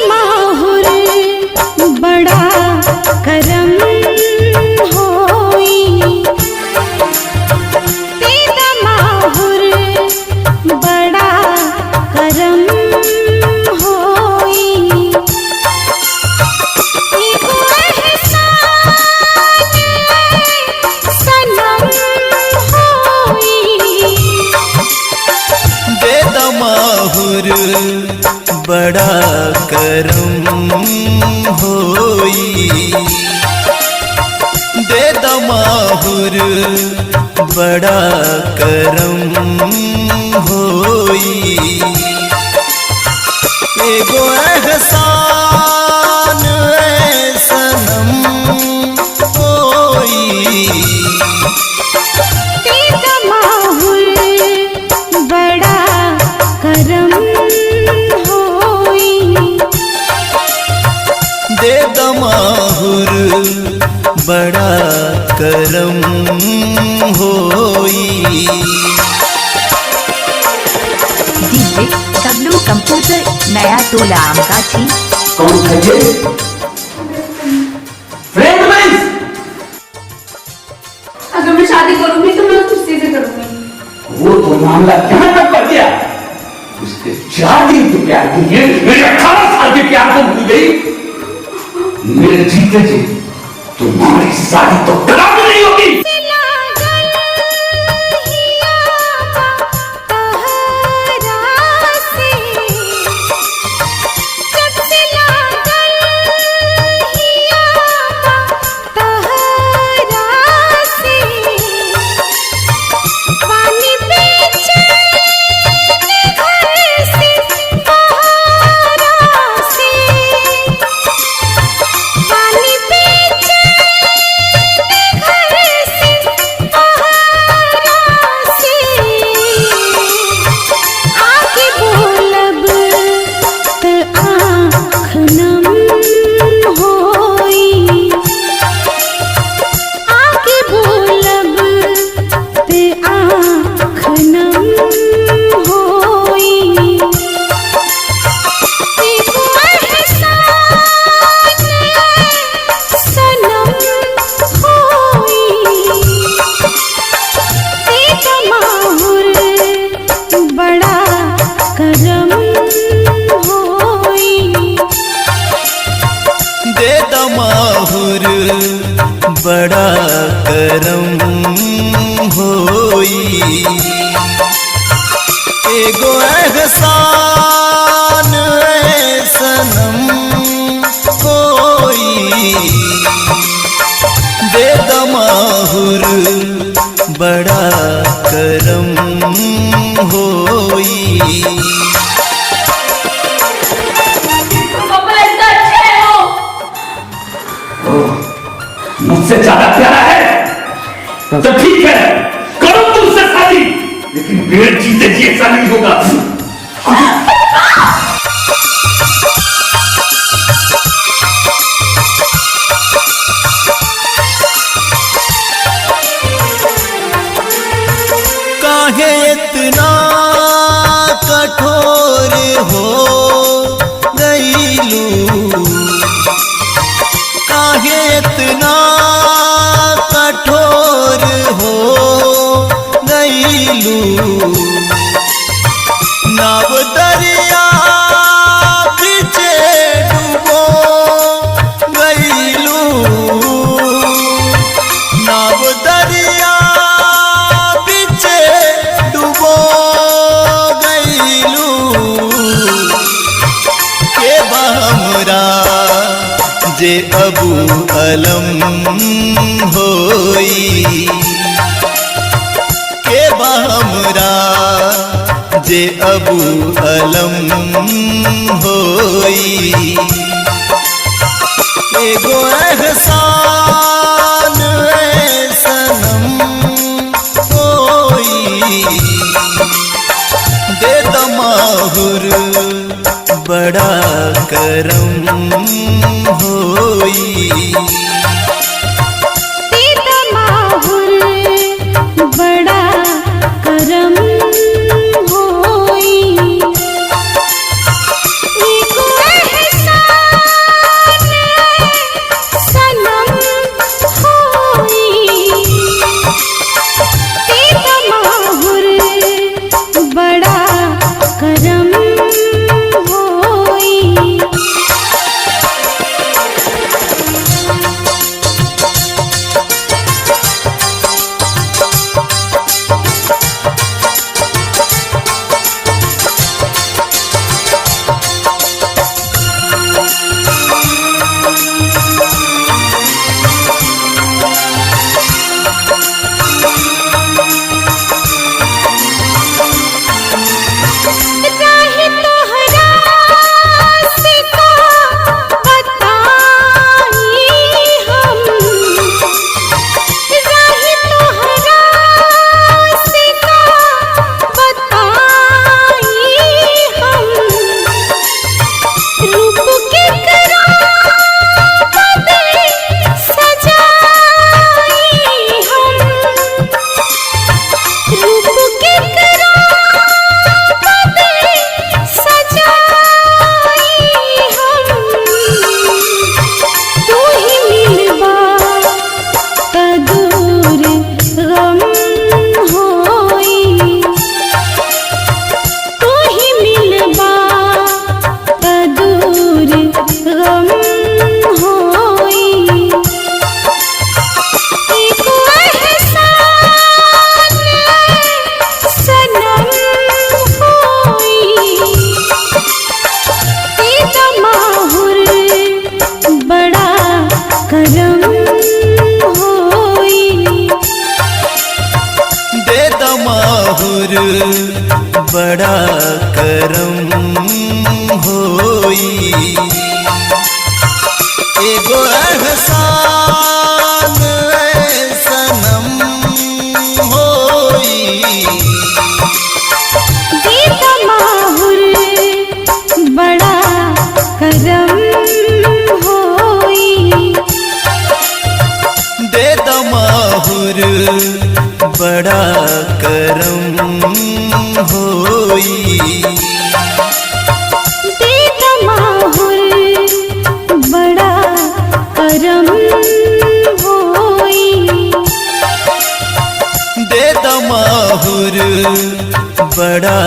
माहुर बड़ा करम होई, दीदा माहुर बड़ा करम होई, एगो एहसान सनम होई, दीदा माहुर बड़ा करम होई, दीदा माहुर बड़ा करम होई, एगो एहसान सनम होई, दीदा माहुर बड़ा करम होई, दीदा माहुर बड़ा करम होई। डीजे डब्लू कंप्यूटर नया टोला आमगाछी। कौन है ये? फ्रेंड में अगर मैं शादी करूंगी तो मैं उससे से करूंगी। वो तो मामला यहाँ तक पहुंच गया, उसके 4 दिन के प्यार के लिए मेरे 18 साल के प्यार को भूल गई। मेरे जीते जी तुम्हारी शादी तो कभी नहीं होगी। दीदा माहुर बड़ा करम होई, एगो एहसान सनम होई, दीदा माहुर बड़ा करम होई। मुझसे ज्यादा प्यारा है तो ठीक है, करो तुमसे शादी, लेकिन मेरे जीते जी ऐसा नहीं होगा। काहे इतना कठोर हो गईलू, काहे इतना कठोर हो गईलू, नाव दरिया पीछे डूबो गईलू, नाव दरिया पीछे डूबो गईलू, के हमरा जे अबू अलम होई, के हमरा जे अबू अलम होई, एगो एहसान सनम होई, दीदा माहुर बड़ा करम होई, दीदा माहुर बड़ा करम होई, एगो करम होई एगो एहसान सनम होई देता माहुर बड़ा करम होई दे दमाहुर बड़ा करम होई देता माहुर बड़ा करम होई दे दमाहुर बड़ा